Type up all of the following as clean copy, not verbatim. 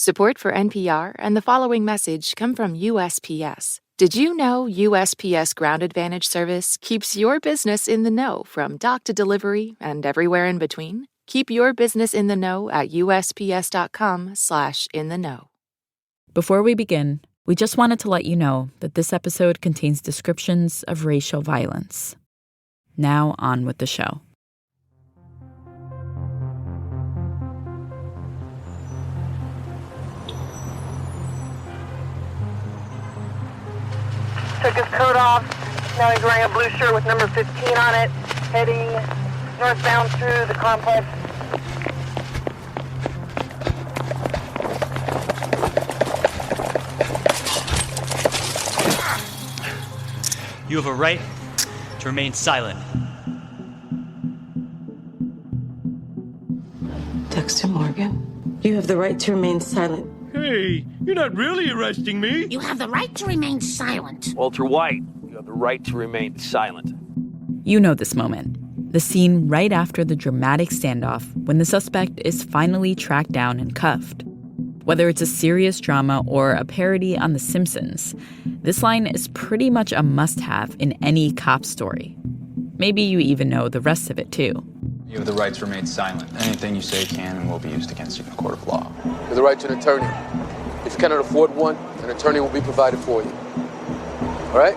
Support for NPR and the following message come from USPS. Did you know USPS Ground Advantage service keeps your business in the know from dock to delivery and everywhere in between? Keep your business in the know at usps.com/in-the-know. Before we begin, we just wanted to let you know that this episode contains descriptions of racial violence. Now on with the show. Took his coat off. Now he's wearing a blue shirt with number 15 on it, heading northbound through the complex. You have a right to remain silent. Dexter Morgan, you have the right to remain silent. Hey, you're not really arresting me. You have the right to remain silent. Walter White, you have the right to remain silent. You know this moment. The scene right after the dramatic standoff when the suspect is finally tracked down and cuffed. Whether it's a serious drama or a parody on The Simpsons, this line is pretty much a must-have in any cop story. Maybe you even know the rest of it, too. You have the right to remain silent. Anything you say can and will be used against you in a court of law. You have the right to an attorney. If you cannot afford one, an attorney will be provided for you. All right?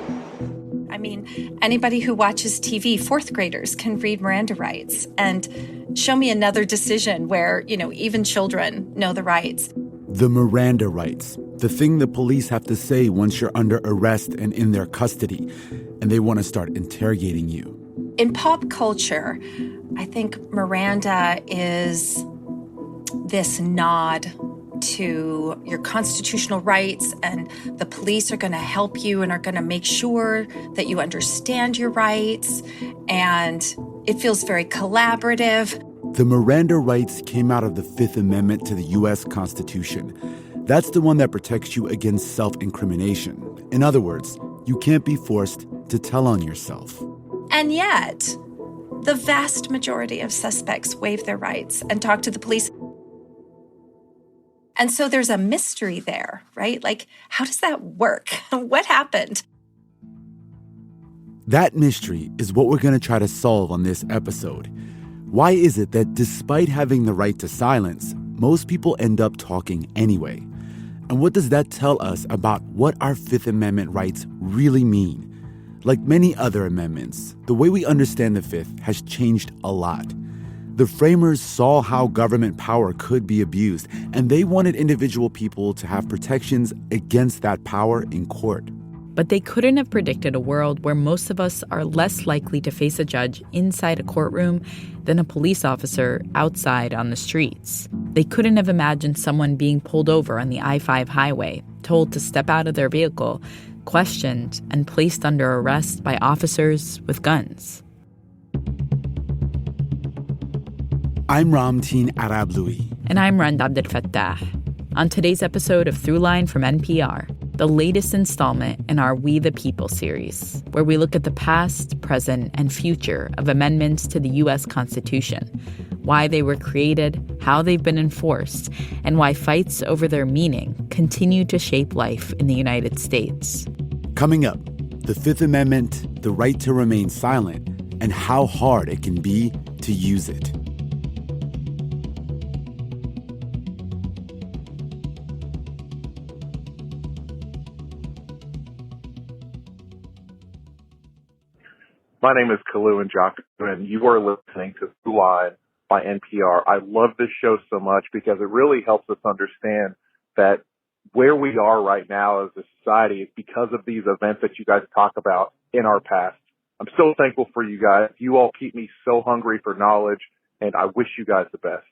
I mean, anybody who watches TV, fourth graders can read Miranda rights. And show me another decision where, even children know the rights. The Miranda rights. The thing the police have to say once you're under arrest and in their custody, and they want to start interrogating you. In pop culture, I think Miranda is this nod to your constitutional rights, and the police are going to help you and are going to make sure that you understand your rights, and it feels very collaborative. The Miranda rights came out of the Fifth Amendment to the U.S. Constitution. That's the one that protects you against self-incrimination. In other words, you can't be forced to tell on yourself. And yet, the vast majority of suspects waive their rights and talk to the police. And so there's a mystery there, right? Like, how does that work? What happened? That mystery is what we're going to try to solve on this episode. Why is it that despite having the right to silence, most people end up talking anyway? And what does that tell us about what our Fifth Amendment rights really mean? Like many other amendments, the way we understand the Fifth has changed a lot. The framers saw how government power could be abused, and they wanted individual people to have protections against that power in court. But they couldn't have predicted a world where most of us are less likely to face a judge inside a courtroom than a police officer outside on the streets. They couldn't have imagined someone being pulled over on the I-5 highway, told to step out of their vehicle, questioned, and placed under arrest by officers with guns. I'm Ramteen Arablouei. And I'm Rand Abdel Fattah. On today's episode of Throughline from NPR, the latest installment in our We the People series, where we look at the past, present, and future of amendments to the U.S. Constitution, why they were created, how they've been enforced, and why fights over their meaning continue to shape life in the United States. Coming up, the Fifth Amendment, the right to remain silent, and how hard it can be to use it. My name is Kalu Njoku, and you are listening to Throughline by NPR. I love this show so much because it really helps us understand that where we are right now as a society is because of these events that you guys talk about in our past. I'm so thankful for you guys. You all keep me so hungry for knowledge, and I wish you guys the best.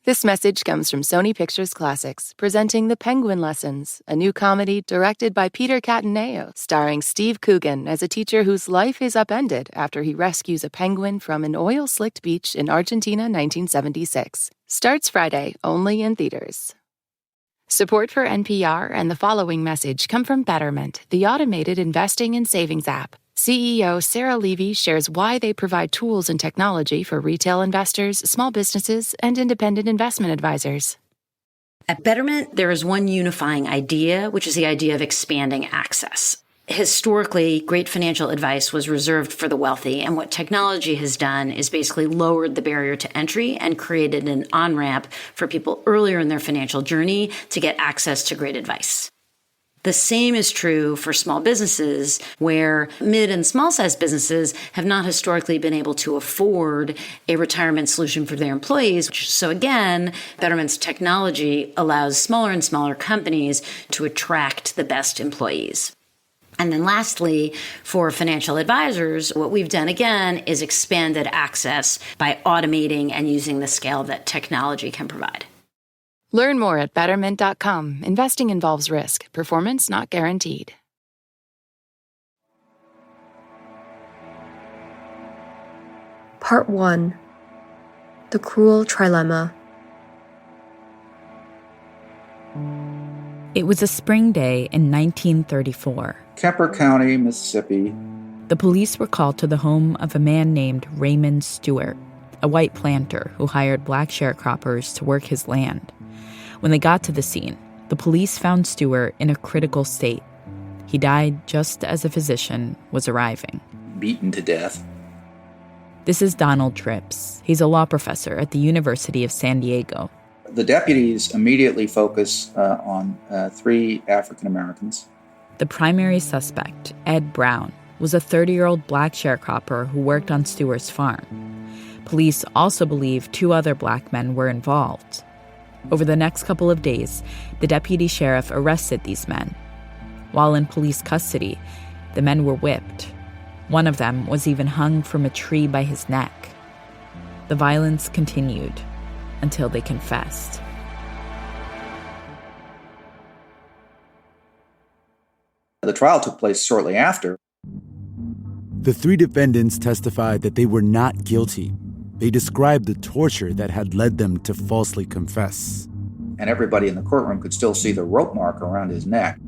This message comes from Sony Pictures Classics, presenting The Penguin Lessons, a new comedy directed by Peter Cataneo, starring Steve Coogan as a teacher whose life is upended after he rescues a penguin from an oil-slicked beach in Argentina, 1976. Starts Friday, only in theaters. Support for NPR and the following message come from Betterment, the automated investing and savings app. CEO Sarah Levy shares why they provide tools and technology for retail investors, small businesses, and independent investment advisors. At Betterment, there is one unifying idea, which is the idea of expanding access. Historically, great financial advice was reserved for the wealthy, and what technology has done is basically lowered the barrier to entry and created an on-ramp for people earlier in their financial journey to get access to great advice. The same is true for small businesses, where mid and small-sized businesses have not historically been able to afford a retirement solution for their employees. So again, Betterment's technology allows smaller and smaller companies to attract the best employees. And then lastly, for financial advisors, what we've done again is expanded access by automating and using the scale that technology can provide. Learn more at Betterment.com. Investing involves risk. Performance not guaranteed. Part 1. The Cruel Trilemma. It was a spring day in 1934. Kemper County, Mississippi. The police were called to the home of a man named Raymond Stewart, a white planter who hired black sharecroppers to work his land. When they got to the scene, the police found Stewart in a critical state. He died just as a physician was arriving. Beaten to death. This is Donald Tripps. He's a law professor at the University of San Diego. The deputies immediately focus on 3 African Americans. The primary suspect, Ed Brown, was a 30-year-old black sharecropper who worked on Stewart's farm. Police also believe 2 other black men were involved. Over the next couple of days, the deputy sheriff arrested these men. While in police custody, the men were whipped. One of them was even hung from a tree by his neck. The violence continued until they confessed. The trial took place shortly after. The 3 defendants testified that they were not guilty. They described the torture that had led them to falsely confess. And everybody in the courtroom could still see the rope mark around his neck.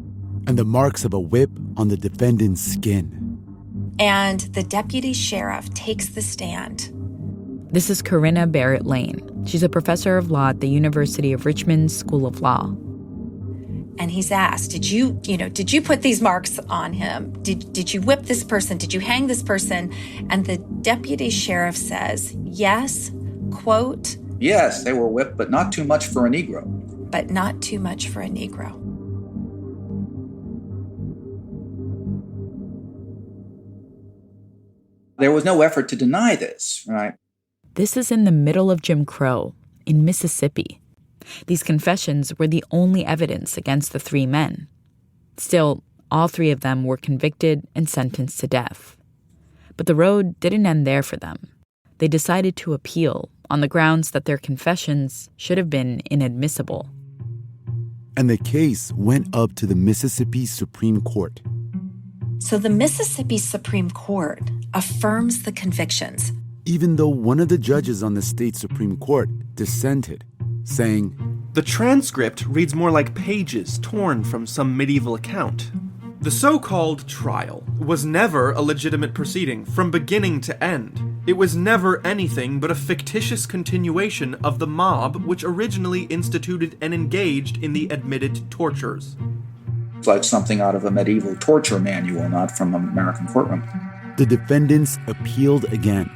And the marks of a whip on the defendant's skin. And the deputy sheriff takes the stand. This is Corinna Barrett Lane. She's a professor of law at the University of Richmond School of Law. And he's asked, did you put these marks on him? Did you whip this person? Did you hang this person? And the deputy sheriff says, yes, quote, yes, they were whipped, but not too much for a Negro. But not too much for a Negro. There was no effort to deny this, right? This is in the middle of Jim Crow, in Mississippi. These confessions were the only evidence against the 3 men. Still, all 3 of them were convicted and sentenced to death. But the road didn't end there for them. They decided to appeal on the grounds that their confessions should have been inadmissible. And the case went up to the Mississippi Supreme Court. So the Mississippi Supreme Court affirms the convictions. Even though one of the judges on the state Supreme Court dissented, saying, "The transcript reads more like pages torn from some medieval account. The so-called trial was never a legitimate proceeding from beginning to end. It was never anything but a fictitious continuation of the mob which originally instituted and engaged in the admitted tortures." It's like something out of a medieval torture manual, not from an American courtroom. The defendants appealed again.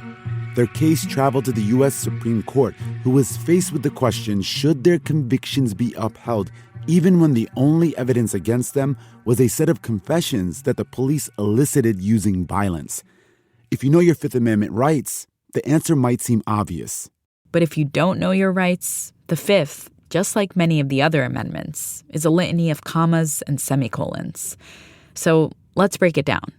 Their case traveled to the U.S. Supreme Court, who was faced with the question, should their convictions be upheld, even when the only evidence against them was a set of confessions that the police elicited using violence? If you know your Fifth Amendment rights, the answer might seem obvious. But if you don't know your rights, the Fifth, just like many of the other amendments, is a litany of commas and semicolons. So let's break it down.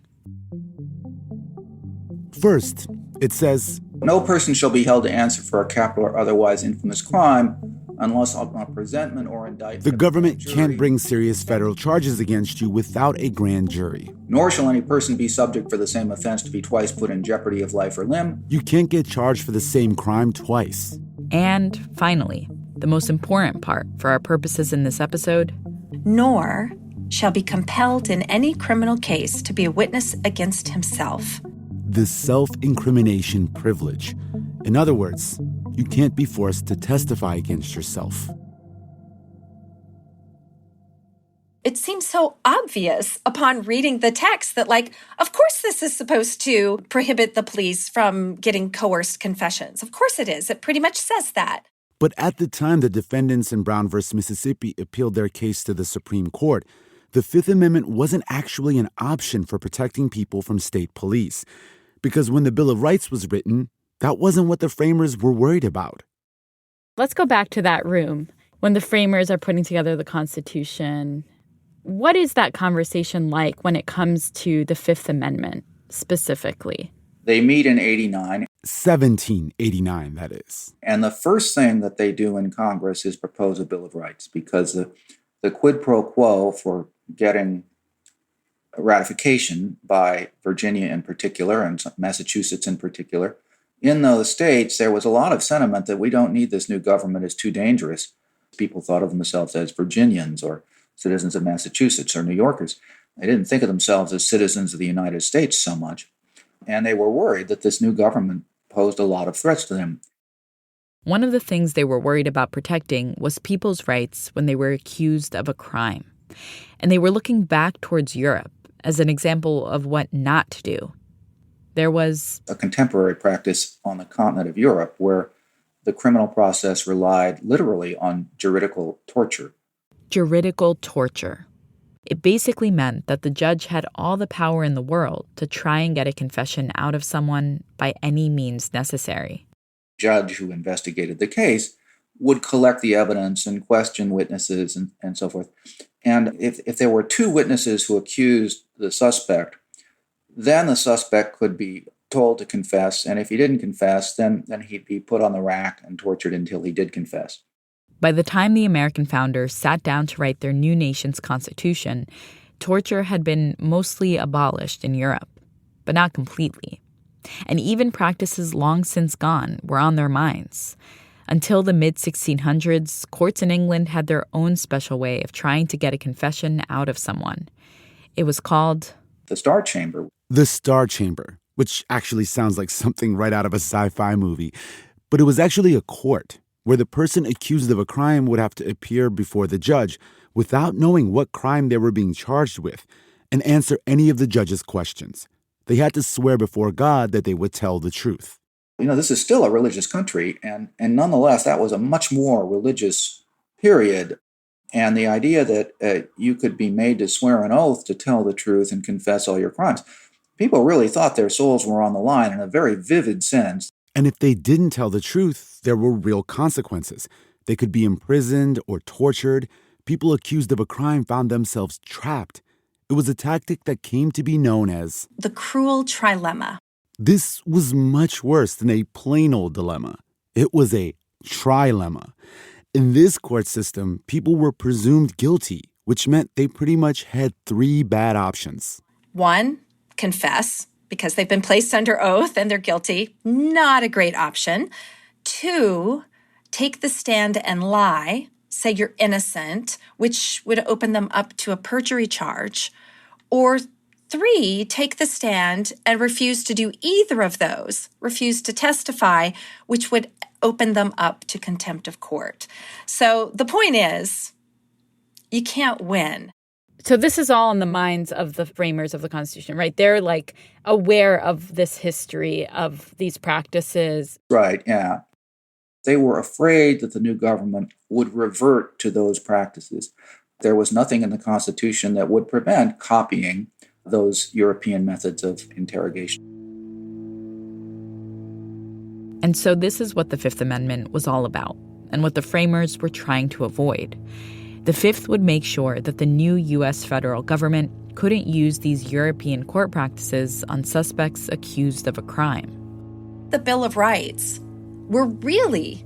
First, it says, no person shall be held to answer for a capital or otherwise infamous crime unless on presentment or indictment. The government can't bring serious federal charges against you without a grand jury. Nor shall any person be subject for the same offense to be twice put in jeopardy of life or limb. You can't get charged for the same crime twice. And finally, the most important part for our purposes in this episode, nor shall be compelled in any criminal case to be a witness against himself. The self-incrimination privilege. In other words, you can't be forced to testify against yourself. it seems so obvious upon reading the text that, like, of course this is supposed to prohibit the police from getting coerced confessions. Of course it is. It pretty much says that. But at the time the defendants in Brown v. Mississippi appealed their case to the Supreme Court, the Fifth Amendment wasn't actually an option for protecting people from state police. Because when the Bill of Rights was written, that wasn't what the framers were worried about. Let's go back to that room when the framers are putting together the Constitution. What is that conversation like when it comes to the Fifth Amendment specifically? They meet in 89. 1789, that is. And the first thing that they do in Congress is propose a Bill of Rights, because the quid pro quo for getting ratification by Virginia in particular and Massachusetts in particular, in those states, there was a lot of sentiment that we don't need this new government, it's too dangerous. People thought of themselves as Virginians or citizens of Massachusetts or New Yorkers. They didn't think of themselves as citizens of the United States so much. And they were worried that this new government posed a lot of threats to them. One of the things they were worried about protecting was people's rights when they were accused of a crime. And they were looking back towards Europe as an example of what not to do. There was a contemporary practice on the continent of Europe where the criminal process relied literally on juridical torture. Juridical torture. It basically meant that the judge had all the power in the world to try and get a confession out of someone by any means necessary. The judge who investigated the case would collect the evidence and question witnesses and so forth. And if there were two witnesses who accused the suspect, then the suspect could be told to confess. And if he didn't confess, then he'd be put on the rack and tortured until he did confess. By the time the American founders sat down to write their new nation's constitution, torture had been mostly abolished in Europe, but not completely. And even practices long since gone were on their minds. Until the mid-1600s, courts in England had their own special way of trying to get a confession out of someone. It was called the Star Chamber. The Star Chamber, which actually sounds like something right out of a sci-fi movie. But it was actually a court where the person accused of a crime would have to appear before the judge without knowing what crime they were being charged with and answer any of the judge's questions. They had to swear before God that they would tell the truth. You know, this is still a religious country, and nonetheless, that was a much more religious period. And the idea that you could be made to swear an oath to tell the truth and confess all your crimes, people really thought their souls were on the line in a very vivid sense. And if they didn't tell the truth, there were real consequences. They could be imprisoned or tortured. People accused of a crime found themselves trapped. It was a tactic that came to be known as the cruel trilemma. This was much worse than a plain old dilemma. It was a trilemma. In this court system, people were presumed guilty, which meant they pretty much had three bad options. 1, confess, because they've been placed under oath and they're guilty. Not a great option. 2, take the stand and lie, say you're innocent, which would open them up to a perjury charge. Or 3, take the stand and refuse to do either of those, refuse to testify, which would open them up to contempt of court. So the point is, you can't win. So this is all in the minds of the framers of the Constitution, right? They're like aware of this history of these practices. Right, yeah. They were afraid that the new government would revert to those practices. There was nothing in the Constitution that would prevent copying those European methods of interrogation. And so this is what the Fifth Amendment was all about, and what the framers were trying to avoid. The Fifth would make sure that the new U.S. federal government couldn't use these European court practices on suspects accused of a crime. The Bill of Rights were really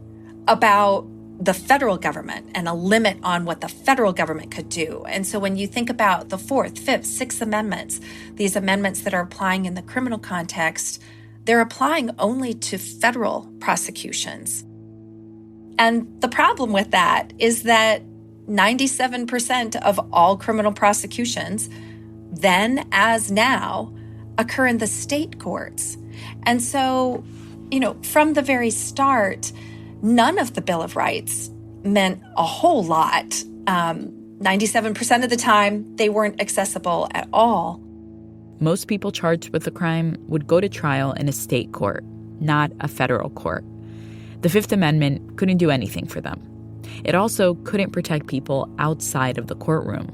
about the federal government and a limit on what the federal government could do. And so when you think about the Fourth, Fifth, Sixth Amendments, these amendments that are applying in the criminal context, they're applying only to federal prosecutions. And the problem with that is that 97% of all criminal prosecutions, then as now, occur in the state courts. And so, from the very start, none of the Bill of Rights meant a whole lot 97% of the time, they weren't accessible at all. Most people charged with the crime would go to trial in a state court, not a federal court. The Fifth Amendment couldn't do anything for them. It also couldn't protect people outside of the courtroom.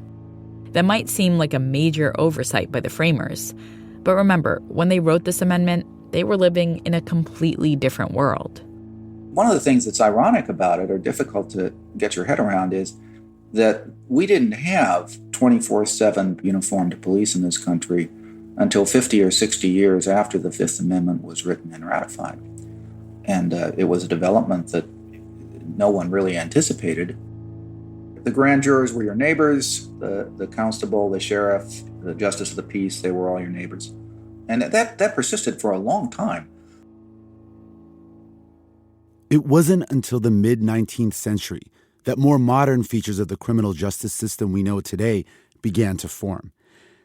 That might seem like a major oversight by the framers, but remember, when they wrote this amendment, they were living in a completely different world. One of the things that's ironic about it, or difficult to get your head around, is that we didn't have 24/7 uniformed police in this country until 50 or 60 years after the Fifth Amendment was written and ratified. And it was a development that no one really anticipated. The grand jurors were your neighbors, the constable, the sheriff, the justice of the peace, they were all your neighbors. And that persisted for a long time. It wasn't until the mid-19th century that more modern features of the criminal justice system we know today began to form.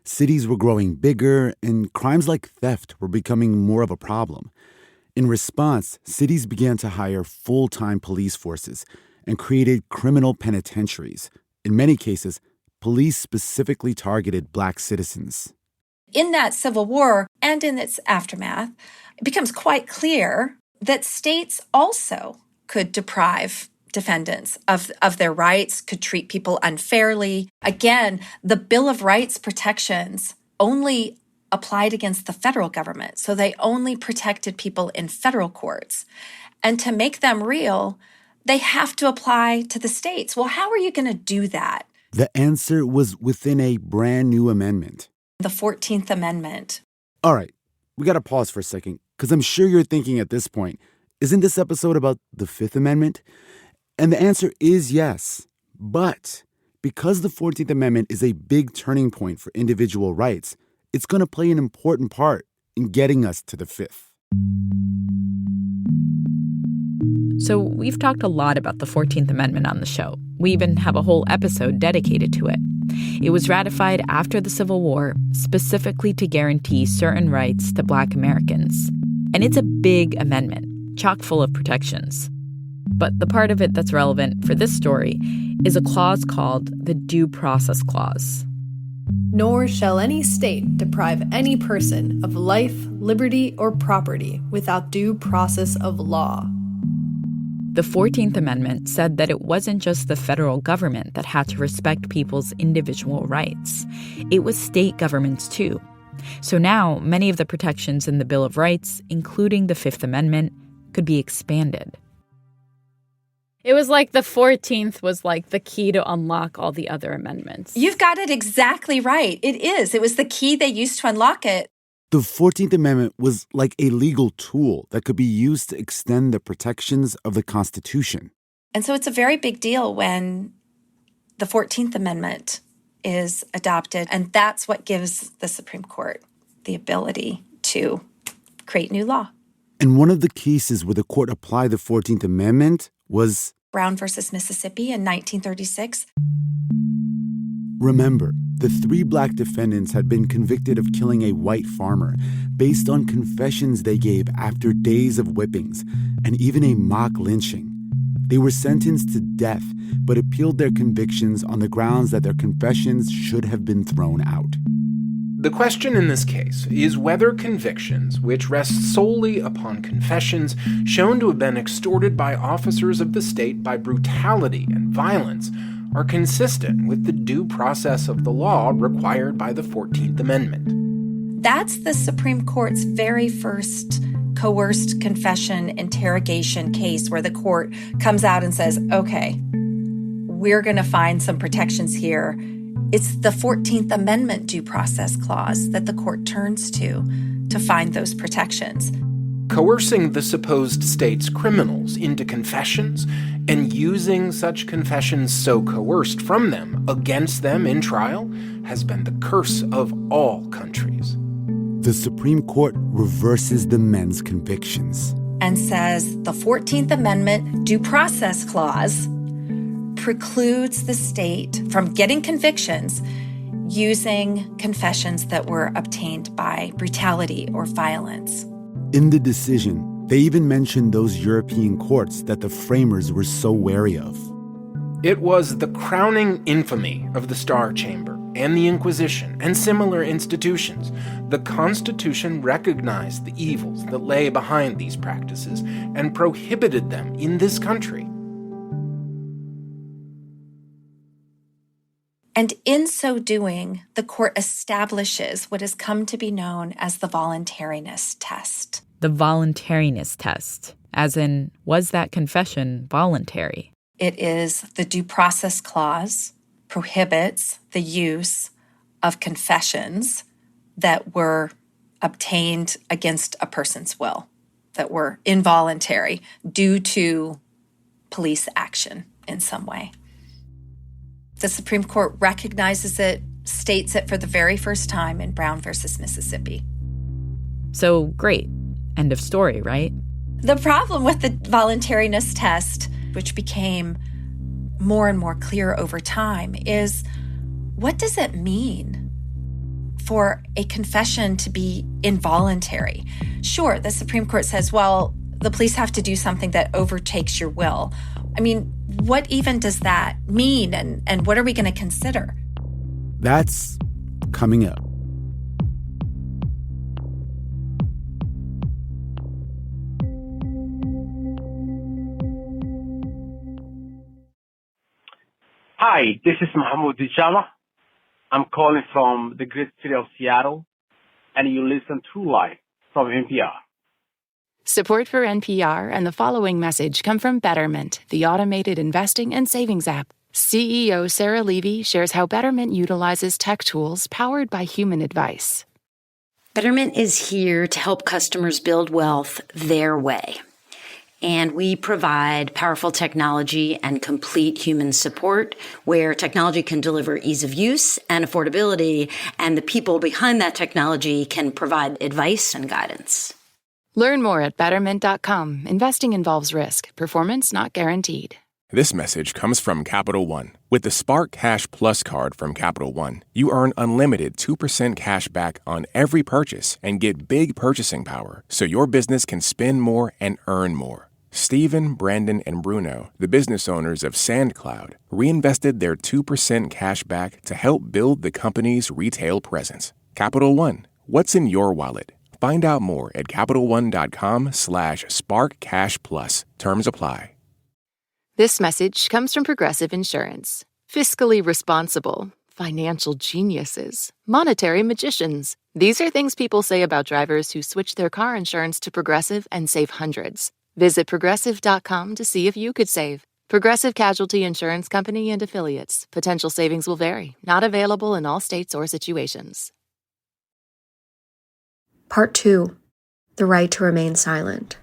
Cities were growing bigger, and crimes like theft were becoming more of a problem. In response, cities began to hire full-time police forces and created criminal penitentiaries. In many cases, police specifically targeted Black citizens. In that Civil War and in its aftermath, it becomes quite clear that states also could deprive defendants of their rights, could treat people unfairly. Again, the Bill of Rights protections only applied against the federal government, so they only protected people in federal courts. And to make them real, they have to apply to the states. Well, how are you going to do that? The answer was within a brand new amendment. The 14th Amendment. All right, we got to pause for a second, because I'm sure you're thinking at this point, isn't this episode about the Fifth Amendment? And the answer is yes. But because the 14th Amendment is a big turning point for individual rights, it's going to play an important part in getting us to the Fifth. So we've talked a lot about the 14th Amendment on the show. We even have a whole episode dedicated to it. It was ratified after the Civil War, specifically to guarantee certain rights to Black Americans. And it's a big amendment, chock full of protections. But the part of it that's relevant for this story is a clause called the Due Process Clause. Nor shall any state deprive any person of life, liberty, or property without due process of law. The 14th Amendment said that it wasn't just the federal government that had to respect people's individual rights. It was state governments, too. So now, many of the protections in the Bill of Rights, including the Fifth Amendment, could be expanded. It was like the 14th was like the key to unlock all the other amendments. You've got it exactly right. It is. It was the key they used to unlock it. The 14th Amendment was like a legal tool that could be used to extend the protections of the Constitution. And so it's a very big deal when the 14th Amendment is adopted. And that's what gives the Supreme Court the ability to create new law. And one of the cases where the court applied the 14th Amendment was Brown versus Mississippi in 1936. Remember, the 3 Black defendants had been convicted of killing a white farmer based on confessions they gave after days of whippings and even a mock lynching. They were sentenced to death, but appealed their convictions on the grounds that their confessions should have been thrown out. The question in this case is whether convictions, which rest solely upon confessions shown to have been extorted by officers of the state by brutality and violence, are consistent with the due process of the law required by the 14th Amendment. That's the Supreme Court's very first coerced confession interrogation case where the court comes out and says, okay, we're going to find some protections here. It's the 14th Amendment due process clause that the court turns to find those protections. Coercing the supposed state's criminals into confessions and using such confessions so coerced from them against them in trial has been the curse of all countries. The Supreme Court reverses the men's convictions and says the 14th Amendment due process clause precludes the state from getting convictions using confessions that were obtained by brutality or violence. In the decision, they even mentioned those European courts that the framers were so wary of. It was the crowning infamy of the Star Chamber and the Inquisition and similar institutions. The Constitution recognized the evils that lay behind these practices and prohibited them in this country. And in so doing, the court establishes what has come to be known as the voluntariness test. The voluntariness test, as in, was that confession voluntary? It is the due process clause prohibits the use of confessions that were obtained against a person's will, that were involuntary due to police action in some way. The Supreme Court recognizes it, states it for the very first time in Brown versus Mississippi. So, great. End of story, right? The problem with the voluntariness test, which became more and more clear over time, is what does it mean for a confession to be involuntary? Sure, the Supreme Court says, well, the police have to do something that overtakes your will. I mean, what even does that mean, and what are we going to consider? That's coming up. Hi, this is Mahmoud Dijama. I'm calling from the great city of Seattle, and you listen to Throughline from NPR. Support for NPR and the following message come from Betterment, the automated investing and savings app. CEO Sarah Levy shares how Betterment utilizes tech tools powered by human advice. Betterment is here to help customers build wealth their way. And we provide powerful technology and complete human support where technology can deliver ease of use and affordability, and the people behind that technology can provide advice and guidance. Learn more at Betterment.com. Investing involves risk. Performance not guaranteed. This message comes from Capital One. With the Spark Cash Plus card from Capital One, you earn unlimited 2% cash back on every purchase and get big purchasing power so your business can spend more and earn more. Stephen, Brandon, and Bruno, the business owners of SandCloud, reinvested their 2% cash back to help build the company's retail presence. Capital One, what's in your wallet? Find out more at CapitalOne.com/SparkCashPlus. Terms apply. This message comes from Progressive Insurance. Fiscally responsible, financial geniuses, monetary magicians. These are things people say about drivers who switch their car insurance to Progressive and save hundreds. Visit Progressive.com to see if you could save. Progressive Casualty Insurance Company and Affiliates. Potential savings will vary. Not available in all states or situations. Part 2. The right to remain silent.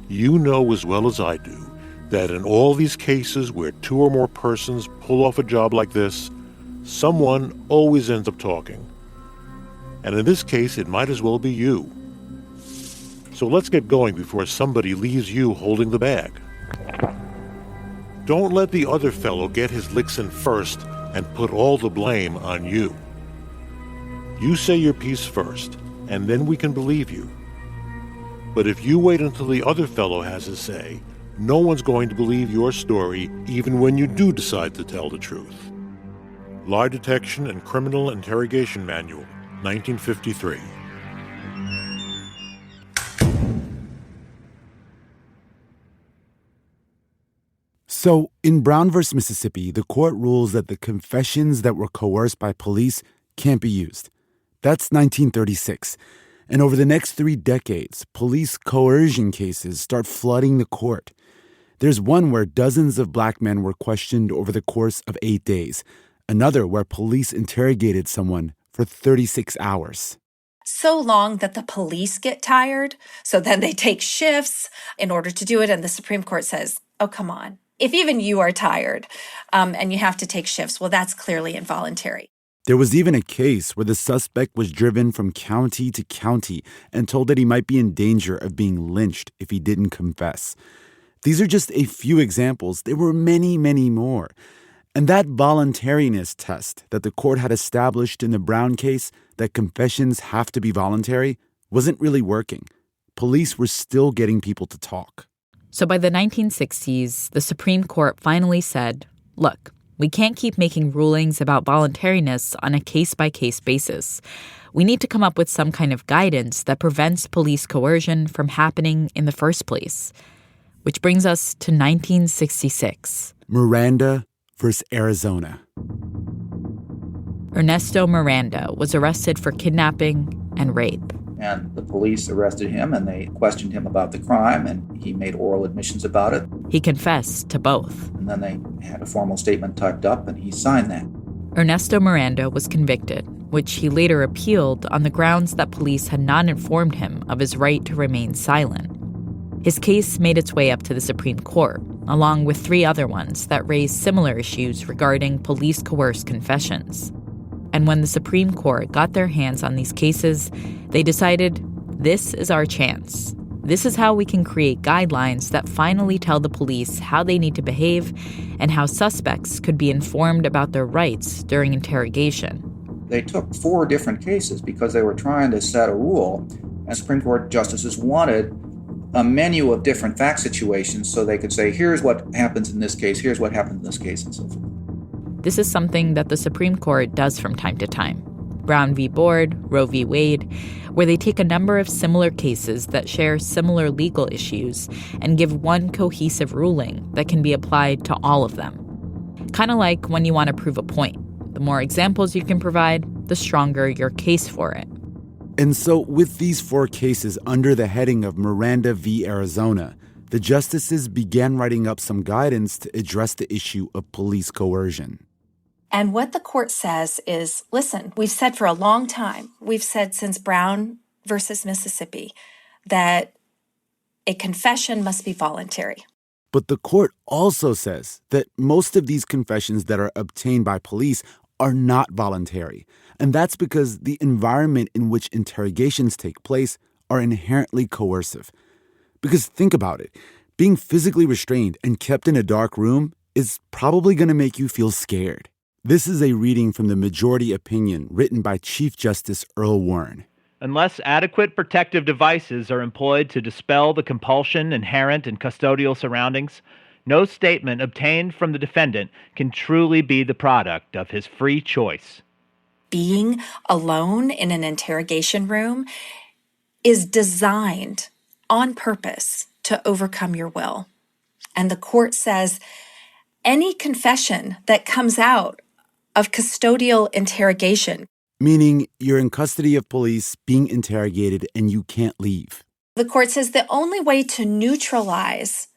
You know as well as I do that in all these cases where two or more persons pull off a job like this, someone always ends up talking. And in this case, it might as well be you. So let's get going before somebody leaves you holding the bag. Don't let the other fellow get his licks in first and put all the blame on you. You say your piece first, and then we can believe you. But if you wait until the other fellow has his say, no one's going to believe your story even when you do decide to tell the truth. Lie Detection and Criminal Interrogation Manual, 1953. So, in Brown v. Mississippi, the court rules that the confessions that were coerced by police can't be used. That's 1936. And over the next 3 decades, police coercion cases start flooding the court. There's one where dozens of black men were questioned over the course of 8 days. Another where police interrogated someone for 36 hours. So long that the police get tired, so then they take shifts in order to do it, and the Supreme Court says, oh, come on. If even you are tired and you have to take shifts, well, that's clearly involuntary. There was even a case where the suspect was driven from county to county and told that he might be in danger of being lynched if he didn't confess. These are just a few examples. There were many, many more. And that voluntariness test that the court had established in the Brown case, that confessions have to be voluntary, wasn't really working. Police were still getting people to talk. So by the 1960s, the Supreme Court finally said, look, we can't keep making rulings about voluntariness on a case-by-case basis. We need to come up with some kind of guidance that prevents police coercion from happening in the first place. Which brings us to 1966. Miranda versus Arizona. Ernesto Miranda was arrested for kidnapping and rape. And the police arrested him, and they questioned him about the crime, and he made oral admissions about it. He confessed to both. And then they had a formal statement typed up, and he signed that. Ernesto Miranda was convicted, which he later appealed on the grounds that police had not informed him of his right to remain silent. His case made its way up to the Supreme Court, along with 3 other ones that raised similar issues regarding police-coerced confessions. And when the Supreme Court got their hands on these cases, they decided, this is our chance. This is how we can create guidelines that finally tell the police how they need to behave and how suspects could be informed about their rights during interrogation. They took 4 different cases because they were trying to set a rule, and Supreme Court justices wanted a menu of different fact situations so they could say, here's what happens in this case, here's what happened in this case, and so forth. This is something that the Supreme Court does from time to time. Brown v. Board, Roe v. Wade, where they take a number of similar cases that share similar legal issues and give one cohesive ruling that can be applied to all of them. Kind of like when you want to prove a point. The more examples you can provide, the stronger your case for it. And so with these 4 cases under the heading of Miranda v. Arizona, the justices began writing up some guidance to address the issue of police coercion. And what the court says is, listen, we've said for a long time, we've said since Brown versus Mississippi, that a confession must be voluntary. But the court also says that most of these confessions that are obtained by police are not voluntary. And that's because the environment in which interrogations take place are inherently coercive. Because think about it, being physically restrained and kept in a dark room is probably going to make you feel scared. This is a reading from the majority opinion written by Chief Justice Earl Warren. Unless adequate protective devices are employed to dispel the compulsion inherent in custodial surroundings, no statement obtained from the defendant can truly be the product of his free choice. Being alone in an interrogation room is designed on purpose to overcome your will. And the court says any confession that comes out of custodial interrogation, meaning you're in custody of police, being interrogated, and you can't leave. The court says the only way to neutralize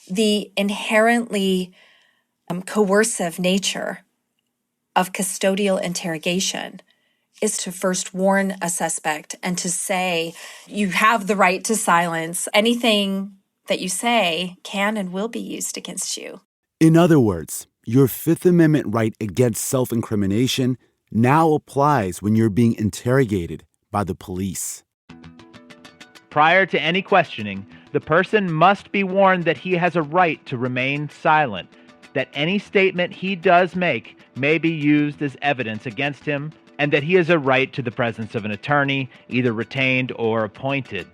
the inherently coercive nature of custodial interrogation is to first warn a suspect and to say, you have the right to silence. Anything that you say can and will be used against you. In other words, your Fifth Amendment right against self-incrimination now applies when you're being interrogated by the police. Prior to any questioning, the person must be warned that he has a right to remain silent, that any statement he does make may be used as evidence against him, and that he has a right to the presence of an attorney, either retained or appointed.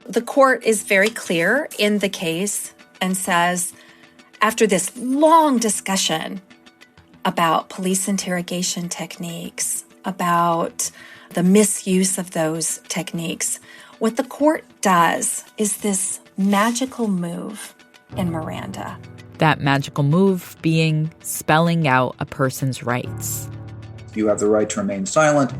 The court is very clear in the case and says, after this long discussion about police interrogation techniques, about the misuse of those techniques, what the court does is this magical move in Miranda. That magical move being spelling out a person's rights. You have the right to remain silent.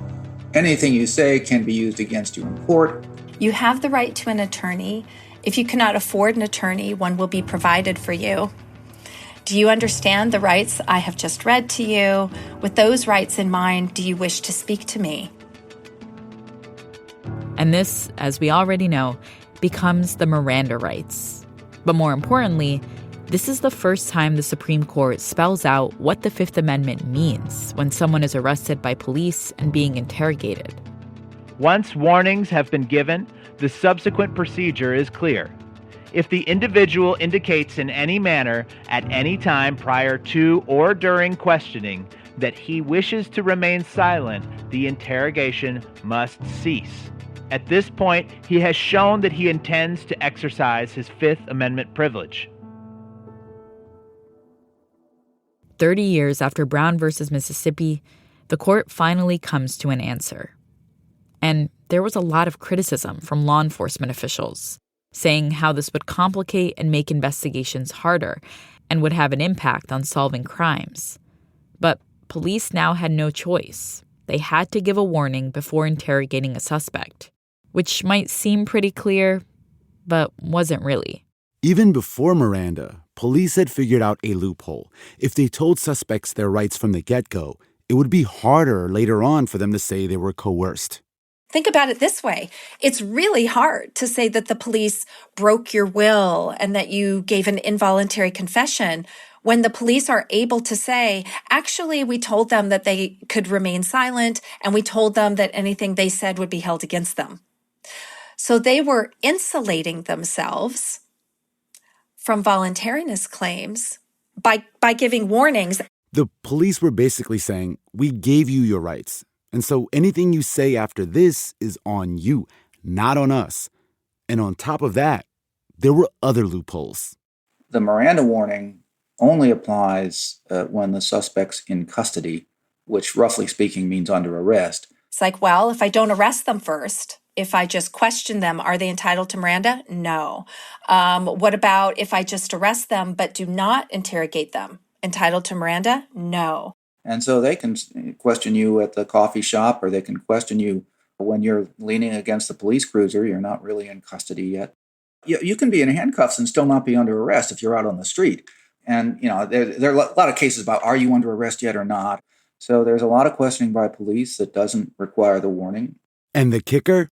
Anything you say can be used against you in court. You have the right to an attorney. If you cannot afford an attorney, one will be provided for you. Do you understand the rights I have just read to you? With those rights in mind, do you wish to speak to me? And this, as we already know, becomes the Miranda rights. But more importantly, This is the first time the Supreme Court spells out what the Fifth Amendment means when someone is arrested by police and being interrogated. Once warnings have been given, the subsequent procedure is clear. If the individual indicates in any manner at any time prior to or during questioning that he wishes to remain silent, the interrogation must cease. At this point, he has shown that he intends to exercise his Fifth Amendment privilege. 30 years after Brown versus Mississippi, the court finally comes to an answer. And there was a lot of criticism from law enforcement officials, saying how this would complicate and make investigations harder and would have an impact on solving crimes. But police now had no choice. They had to give a warning before interrogating a suspect, which might seem pretty clear, but wasn't really. Even before Miranda, police had figured out a loophole. If they told suspects their rights from the get-go, it would be harder later on for them to say they were coerced. Think about it this way. It's really hard to say that the police broke your will and that you gave an involuntary confession when the police are able to say, actually, we told them that they could remain silent and we told them that anything they said would be held against them. So they were insulating themselves from voluntariness claims by giving warnings. The police were basically saying, we gave you your rights. And so anything you say after this is on you, not on us. And on top of that, there were other loopholes. The Miranda warning only applies when the suspect's in custody, which roughly speaking means under arrest. It's like, well, if I don't arrest them first, if I just question them, are they entitled to Miranda? No. What about if I just arrest them but do not interrogate them? Entitled to Miranda? No. And so they can question you at the coffee shop, or they can question you when you're leaning against the police cruiser. You're not really in custody yet. You can be in handcuffs and still not be under arrest if you're out on the street. And, you know, there are a lot of cases about, are you under arrest yet or not? So there's a lot of questioning by police that doesn't require the warning. And the kicker?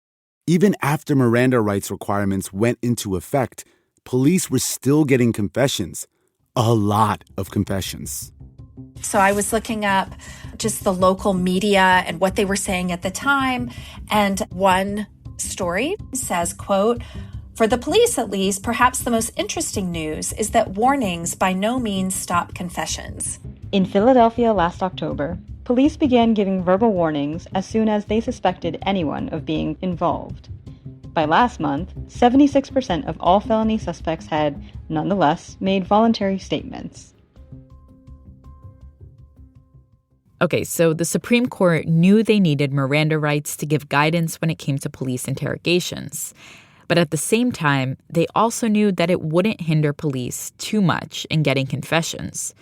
Even after Miranda rights requirements went into effect, police were still getting confessions. A lot of confessions. So I was looking up just the local media and what they were saying at the time. And one story says, quote, "For the police, at least, perhaps the most interesting news is that warnings by no means stop confessions." In Philadelphia last October, police began giving verbal warnings as soon as they suspected anyone of being involved. By last month, 76% of all felony suspects had, nonetheless, made voluntary statements. Okay, so the Supreme Court knew they needed Miranda rights to give guidance when it came to police interrogations. But at the same time, they also knew that it wouldn't hinder police too much in getting confessions.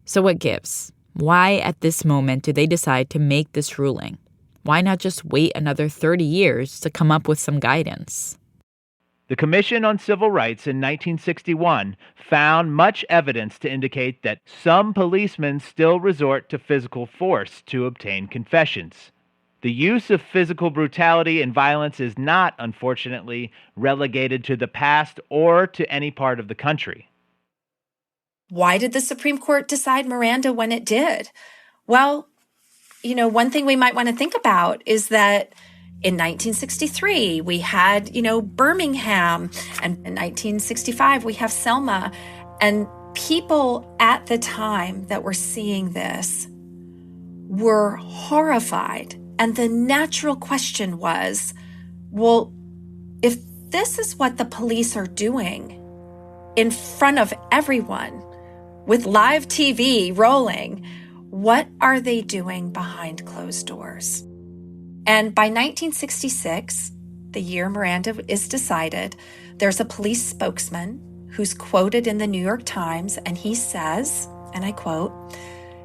So what gives? Why at this moment do they decide to make this ruling? Why not just wait another 30 years to come up with some guidance? The Commission on Civil Rights in 1961 found much evidence to indicate that some policemen still resort to physical force to obtain confessions. The use of physical brutality and violence is not, unfortunately, relegated to the past or to any part of the country. Why did the Supreme Court decide Miranda when it did? Well, you know, one thing we might want to think about is that in 1963, we had, Birmingham, and in 1965, we have Selma. And people at the time that were seeing this were horrified. And the natural question was, well, if this is what the police are doing in front of everyone with live TV rolling, what are they doing behind closed doors? And by 1966, the year Miranda is decided, there's a police spokesman who's quoted in the New York Times, and he says, and I quote,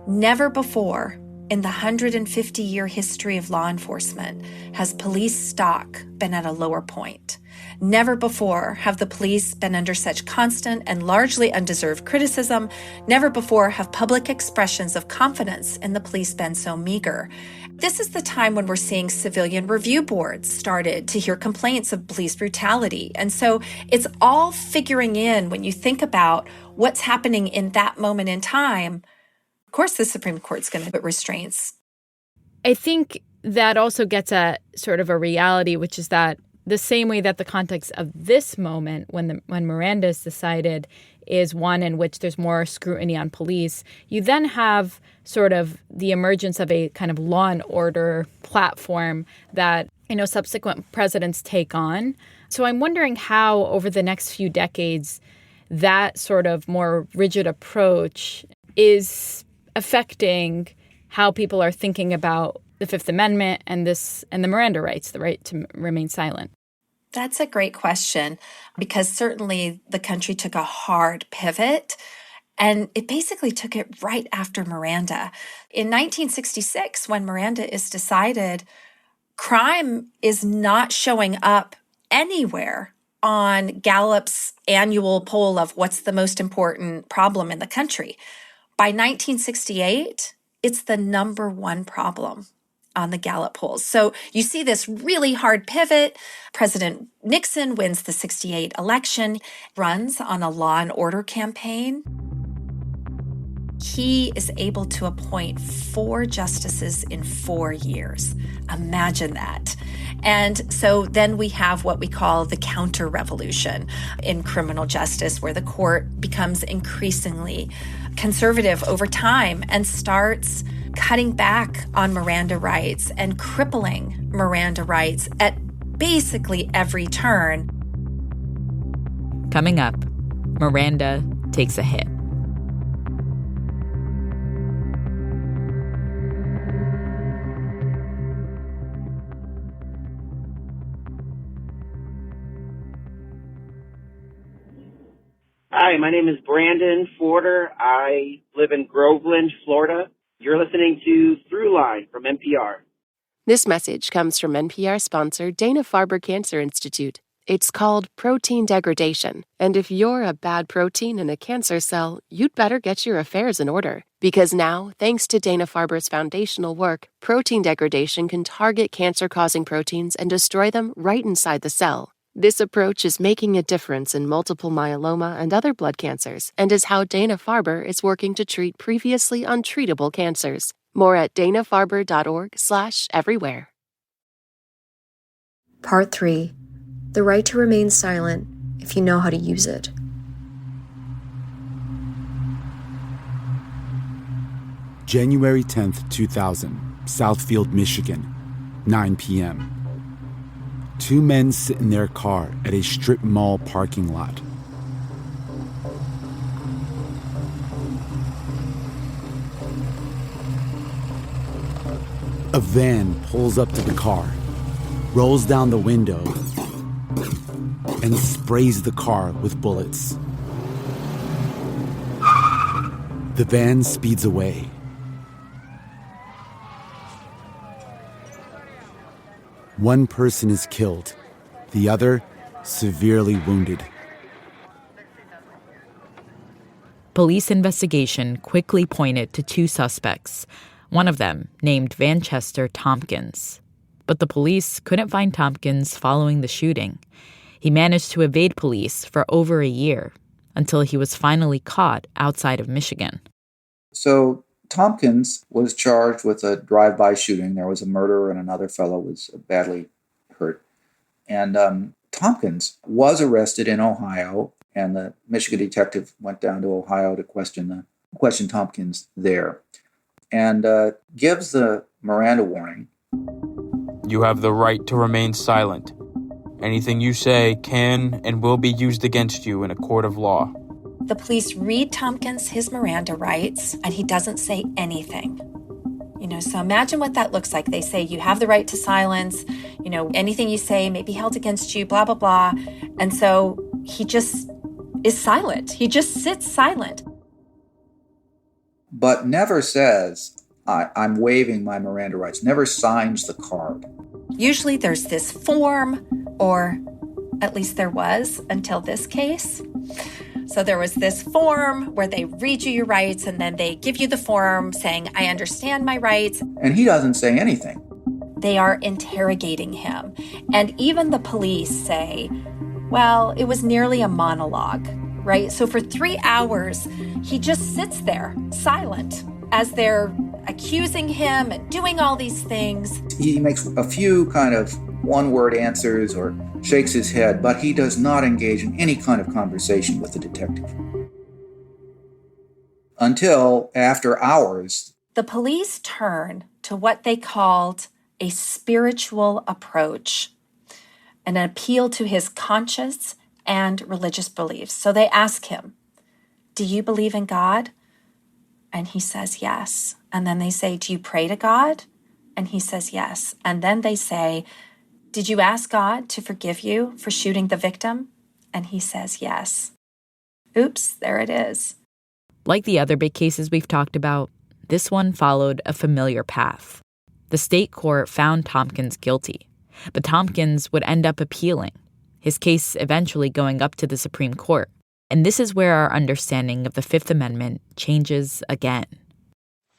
"Never before in the 150-year history of law enforcement has police stock been at a lower point. Never before have the police been under such constant and largely undeserved criticism. Never before have public expressions of confidence in the police been so meager. This is the time when we're seeing civilian review boards started to hear complaints of police brutality. And so it's all figuring in when you think about what's happening in that moment in time. Of course, the Supreme Court's going to put restraints. I think that also gets at sort of a reality, which is that the same way that the context of this moment, when Miranda is decided, is one in which there's more scrutiny on police, you then have sort of the emergence of a kind of law and order platform that, subsequent presidents take on. So I'm wondering how over the next few decades that sort of more rigid approach is affecting how people are thinking about the Fifth Amendment and the Miranda rights, the right to remain silent. That's a great question, because certainly the country took a hard pivot, and it basically took it right after Miranda. In 1966, when Miranda is decided, crime is not showing up anywhere on Gallup's annual poll of what's the most important problem in the country. By 1968, it's the number one problem on the Gallup polls. So you see this really hard pivot. President Nixon wins the 68 election, runs on a law and order campaign. He is able to appoint 4 justices in 4 years. Imagine that. And so then we have what we call the counter-revolution in criminal justice, where the court becomes increasingly conservative over time and starts cutting back on Miranda rights and crippling Miranda rights at basically every turn. Coming up, Miranda takes a hit. Hi, my name is Brandon Forder. I live in Groveland, Florida. You're listening to Throughline from NPR. This message comes from NPR sponsor Dana-Farber Cancer Institute. It's called protein degradation, and if you're a bad protein in a cancer cell, you'd better get your affairs in order. Because now, thanks to Dana-Farber's foundational work, protein degradation can target cancer-causing proteins and destroy them right inside the cell. This approach is making a difference in multiple myeloma and other blood cancers, and is how Dana-Farber is working to treat previously untreatable cancers. More at danafarber.org/everywhere. Part 3. The right to remain silent if you know how to use it. January 10th, 2000, Southfield, Michigan, 9 p.m. 2 men sit in their car at a strip mall parking lot. A van pulls up to the car, rolls down the window, and sprays the car with bullets. The van speeds away. One person is killed, the other severely wounded. Police investigation quickly pointed to 2 suspects, one of them named Vanchester Tompkins. But the police couldn't find Tompkins following the shooting. He managed to evade police for over a year, until he was finally caught outside of Michigan. So Tompkins was charged with a drive-by shooting. There was a murder and another fellow was badly hurt. And Tompkins was arrested in Ohio, and the Michigan detective went down to Ohio to question Tompkins there, and gives the Miranda warning. You have the right to remain silent. Anything you say can and will be used against you in a court of law. The police read Tompkins his Miranda rights, and he doesn't say anything. So imagine what that looks like. They say, you have the right to silence, anything you say may be held against you, blah, blah, blah. And so he just is silent. He just sits silent. But never says, I'm waiving my Miranda rights, never signs the card. Usually there's this form or At least there was until this case. So there was this form where they read you your rights and then they give you the form saying, I understand my rights. And he doesn't say anything. They are interrogating him. And even the police say, well, it was nearly a monologue, right? So for 3 hours, he just sits there silent as they're accusing him and doing all these things. He makes a few kind of one-word answers or shakes his head, but he does not engage in any kind of conversation with the detective. Until, after hours, the police turn to what they called a spiritual approach, an appeal to his conscience and religious beliefs. So they ask him, do you believe in God? And he says, yes. And then they say, do you pray to God? And he says, yes. And then they say, did you ask God to forgive you for shooting the victim? And he says, yes. Oops, there it is. Like the other big cases we've talked about, this one followed a familiar path. The state court found Tompkins guilty, but Tompkins would end up appealing, his case eventually going up to the Supreme Court. And this is where our understanding of the Fifth Amendment changes again.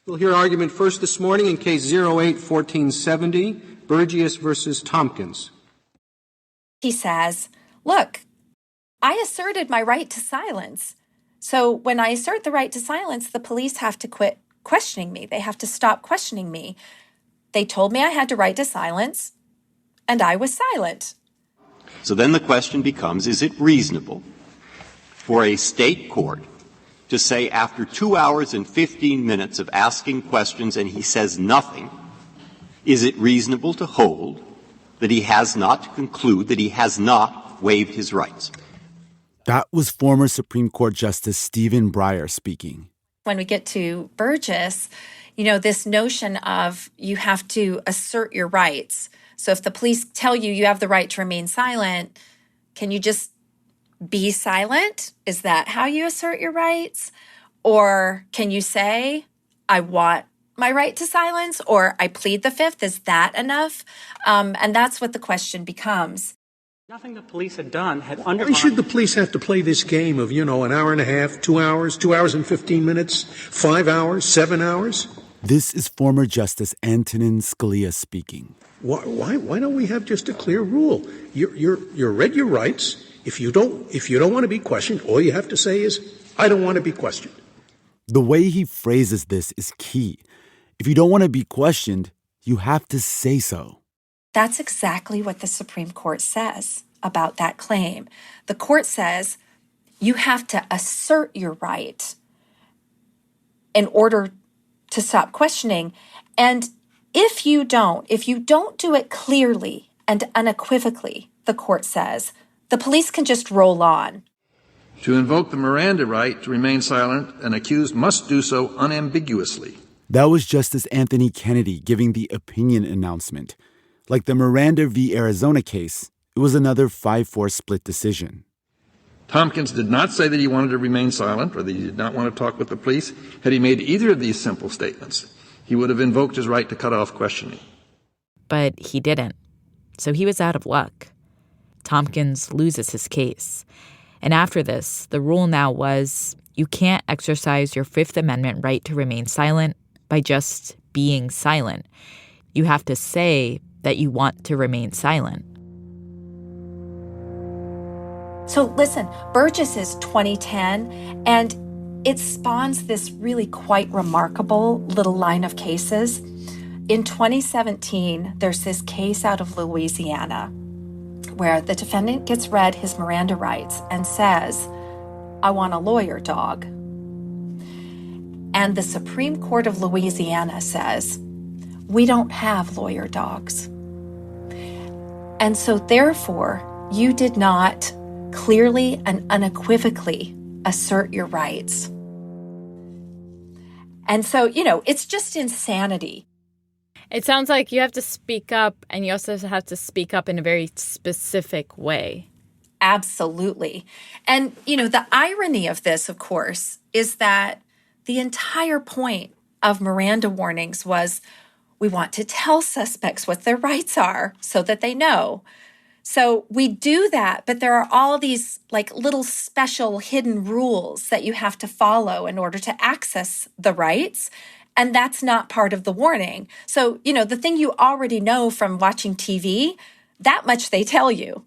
We'll hear argument first this morning in Case 08-1470, Burgess versus Tompkins. He says, look, I asserted my right to silence. So when I assert the right to silence, the police have to quit questioning me. They have to stop questioning me. They told me I had to right to silence, and I was silent. So then the question becomes, is it reasonable for a state court to say after 2 hours and 15 minutes of asking questions and he says nothing, is it reasonable to hold that he has not, to conclude that he has not waived his rights? That was former Supreme Court Justice Stephen Breyer speaking. When we get to Burgess, this notion of you have to assert your rights. So if the police tell you you have the right to remain silent, can you just be silent? Is that how you assert your rights? Or can you say, I want my right to silence, or I plead the Fifth? Is that enough? And that's what the question becomes. Nothing the police had done had undermined. Why should the police have to play this game of, an hour and a half, 2 hours, 2 hours and 15 minutes, 5 hours, 7 hours? This is former Justice Antonin Scalia speaking. Why don't we have just a clear rule? You're read your rights. If you don't want to be questioned, all you have to say is, I don't want to be questioned. The way he phrases this is key. If you don't want to be questioned, you have to say so. That's exactly what the Supreme Court says about that claim. The court says you have to assert your right in order to stop questioning. And if you don't do it clearly and unequivocally, the court says, the police can just roll on. To invoke the Miranda right to remain silent, an accused must do so unambiguously. That was Justice Anthony Kennedy giving the opinion announcement. Like the Miranda v. Arizona case, it was another 5-4 split decision. Tompkins did not say that he wanted to remain silent or that he did not want to talk with the police. Had he made either of these simple statements, he would have invoked his right to cut off questioning. But he didn't. So he was out of luck. Tompkins loses his case. And after this, the rule now was you can't exercise your Fifth Amendment right to remain silent by just being silent. You have to say that you want to remain silent. So listen, Burgess is 2010, and it spawns this really quite remarkable little line of cases. In 2017, there's this case out of Louisiana where the defendant gets read his Miranda rights and says, I want a lawyer dog. And the Supreme Court of Louisiana says, we don't have lawyer dogs. And so therefore, you did not clearly and unequivocally assert your rights. And so, it's just insanity. It sounds like you have to speak up, and you also have to speak up in a very specific way. Absolutely. And, the irony of this, of course, is that the entire point of Miranda warnings was we want to tell suspects what their rights are so that they know. So we do that, but there are all these like little special hidden rules that you have to follow in order to access the rights. And that's not part of the warning. So, the thing you already know from watching TV, that much they tell you.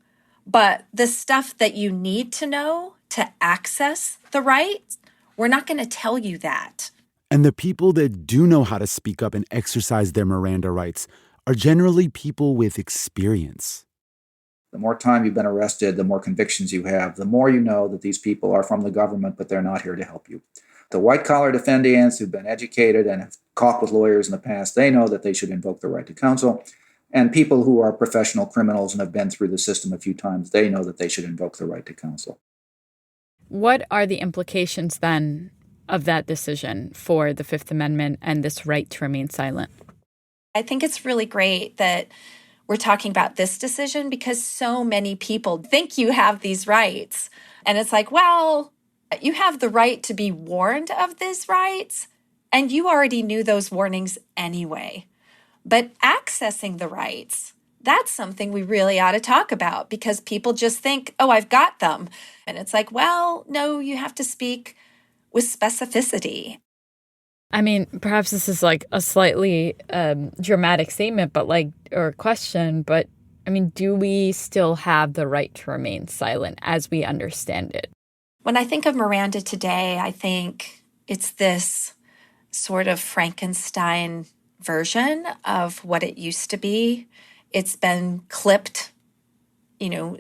But the stuff that you need to know to access the rights, we're not going to tell you that. And the people that do know how to speak up and exercise their Miranda rights are generally people with experience. The more time you've been arrested, the more convictions you have, the more you know that these people are from the government, but they're not here to help you. The white-collar defendants who've been educated and have talked with lawyers in the past, they know that they should invoke the right to counsel. And people who are professional criminals and have been through the system a few times, they know that they should invoke the right to counsel. What are the implications then of that decision for the Fifth Amendment and this right to remain silent? I think it's really great that we're talking about this decision because so many people think you have these rights. And it's like, well, you have the right to be warned of these rights, and you already knew those warnings anyway. But accessing the rights, that's something we really ought to talk about because people just think, oh, I've got them. And it's like, well, no, you have to speak with specificity. I mean, perhaps this is like a slightly dramatic statement, or question, but I mean, do we still have the right to remain silent as we understand it? When I think of Miranda today, I think it's this sort of Frankenstein version of what it used to be. It's been clipped,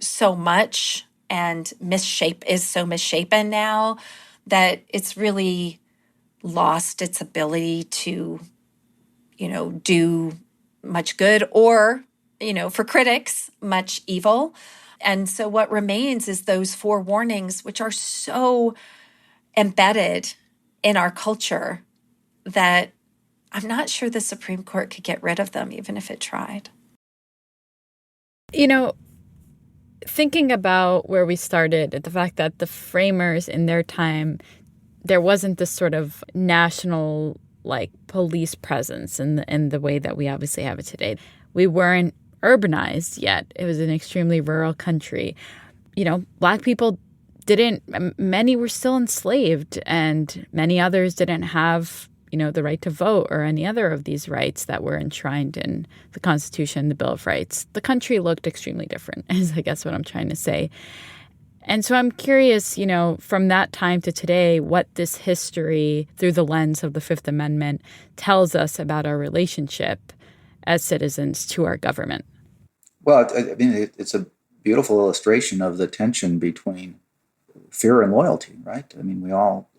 so much and is so misshapen now that it's really lost its ability to, do much good or, for critics, much evil. And so what remains is those 4 warnings, which are so embedded in our culture that I'm not sure the Supreme Court could get rid of them, even if it tried. Thinking about where we started, the fact that the framers in their time, there wasn't this sort of national police presence in the way that we obviously have it today. We weren't urbanized yet. It was an extremely rural country. Black people many were still enslaved, and many others didn't have, the right to vote or any other of these rights that were enshrined in the Constitution, the Bill of Rights. The country looked extremely different, is I guess what I'm trying to say. And so I'm curious, from that time to today, what this history through the lens of the Fifth Amendment tells us about our relationship as citizens to our government. Well, I mean, it's a beautiful illustration of the tension between fear and loyalty, right? I mean, we all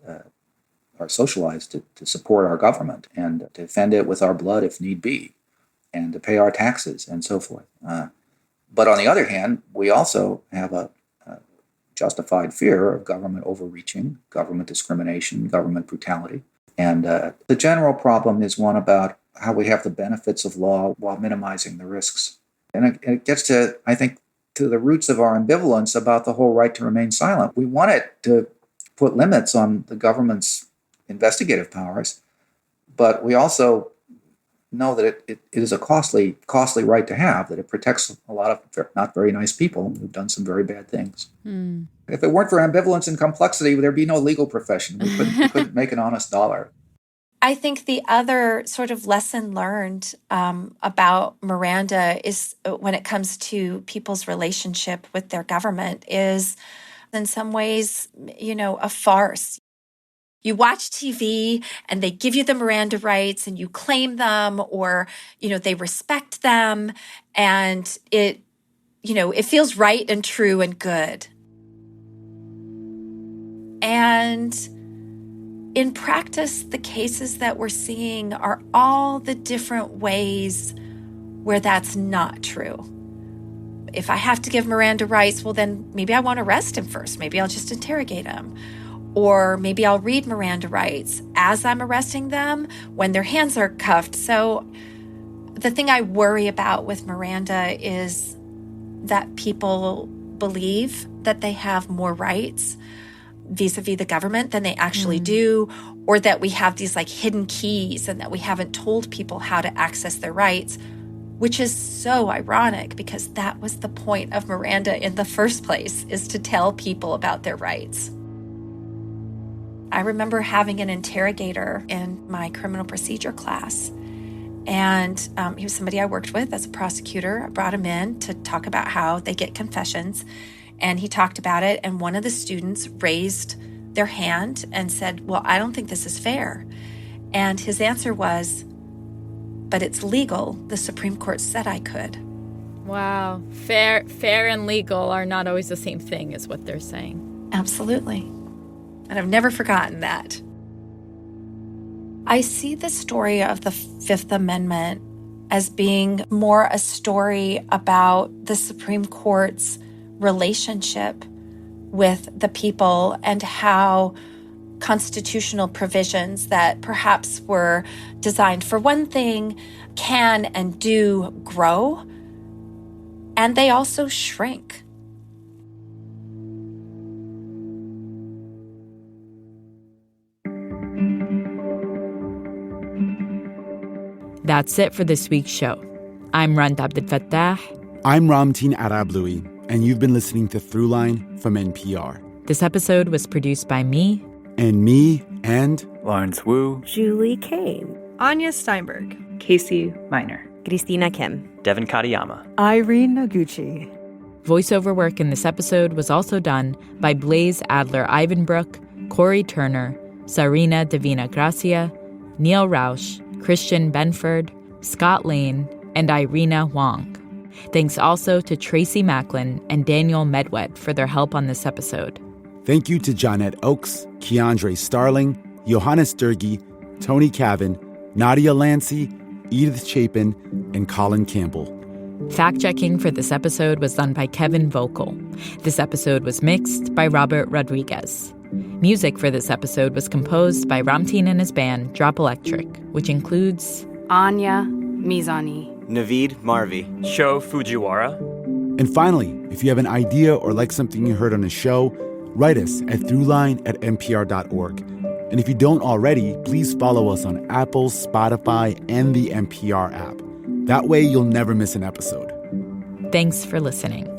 are socialized to support our government and to defend it with our blood if need be, and to pay our taxes and so forth. But on the other hand, we also have a justified fear of government overreaching, government discrimination, government brutality. And the general problem is one about how we have the benefits of law while minimizing the risks. And it gets to, I think, to the roots of our ambivalence about the whole right to remain silent. We want it to put limits on the government's investigative powers, but we also know that it is a costly right to have, that it protects a lot of not very nice people who've done some very bad things. If it weren't for ambivalence and complexity, there'd be no legal profession. We couldn't make an honest dollar. I think the other sort of lesson learned about Miranda is when it comes to people's relationship with their government is in some ways, a farce. You watch TV and they give you the Miranda rights and you claim them or, they respect them and it feels right and true and good. And in practice, the cases that we're seeing are all the different ways where that's not true. If I have to give Miranda rights, well, then maybe I want to arrest him first. Maybe I'll just interrogate him. Or maybe I'll read Miranda rights as I'm arresting them when their hands are cuffed. So the thing I worry about with Miranda is that people believe that they have more rights vis-a-vis the government than they actually do, or that we have these hidden keys and that we haven't told people how to access their rights, which is so ironic because that was the point of Miranda in the first place, is to tell people about their rights. I remember having an interrogator in my criminal procedure class, and he was somebody I worked with as a prosecutor. I brought him in to talk about how they get confessions, and he talked about it, and one of the students raised their hand and said, well, I don't think this is fair. And his answer was, but it's legal. The Supreme Court said I could. Wow. Fair and legal are not always the same thing, is what they're saying. Absolutely. And I've never forgotten that. I see the story of the Fifth Amendment as being more a story about the Supreme Court's relationship with the people and how constitutional provisions that perhaps were designed for one thing can and do grow, and they also shrink. That's it for this week's show. I'm Rand Abdelfattah. I'm Ramteen Arablouei, and you've been listening to Throughline from NPR. This episode was produced by me. And me, and Lawrence Wu, Julie Kane, Anya Steinberg, Casey Miner, Christina Kim, Devin Katayama, Irene Noguchi. Voiceover work in this episode was also done by Blaze Adler-Ivanbrook, Corey Turner, Sarina Divina Gracia, Neil Rausch, Christian Benford, Scott Lane, and Irina Wong. Thanks also to Tracy Macklin and Daniel Medwed for their help on this episode. Thank you to Jonette Oakes, Keandre Starling, Johannes Durgi, Tony Cavan, Nadia Lancey, Edith Chapin, and Colin Campbell. Fact-checking for this episode was done by Kevin Vogel. This episode was mixed by Robert Rodriguez. Music for this episode was composed by Ramteen and his band Drop Electric, which includes Anya Mizani, Naveed Marvi, Sho Fujiwara. And finally, if you have an idea or like something you heard on the show, write us at throughline@npr.org. And if you don't already, please follow us on Apple, Spotify, and the NPR app. That way you'll never miss an episode. Thanks for listening.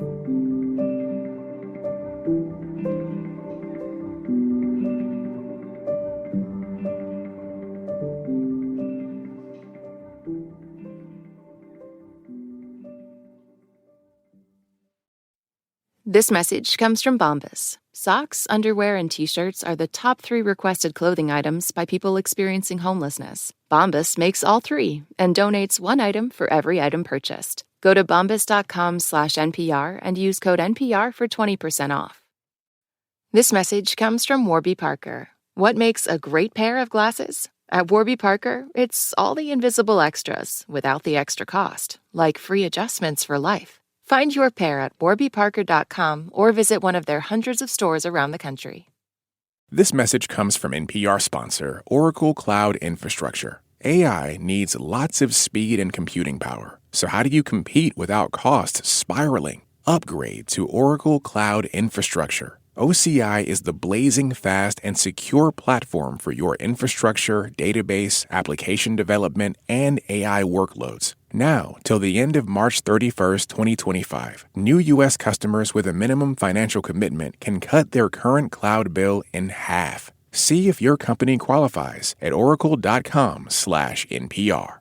This message comes from Bombas. Socks, underwear, and T-shirts are the top 3 requested clothing items by people experiencing homelessness. Bombas makes all 3 and donates 1 item for every item purchased. Go to bombas.com/NPR and use code NPR for 20% off. This message comes from Warby Parker. What makes a great pair of glasses? At Warby Parker, it's all the invisible extras without the extra cost, like free adjustments for life. Find your pair at warbyparker.com or visit one of their hundreds of stores around the country. This message comes from NPR sponsor Oracle Cloud Infrastructure. AI needs lots of speed and computing power. So how do you compete without costs spiraling? Upgrade to Oracle Cloud Infrastructure. OCI is the blazing fast and secure platform for your infrastructure, database, application development, and AI workloads. Now, till the end of March 31st, 2025, new U.S. customers with a minimum financial commitment can cut their current cloud bill in half. See if your company qualifies at oracle.com/NPR.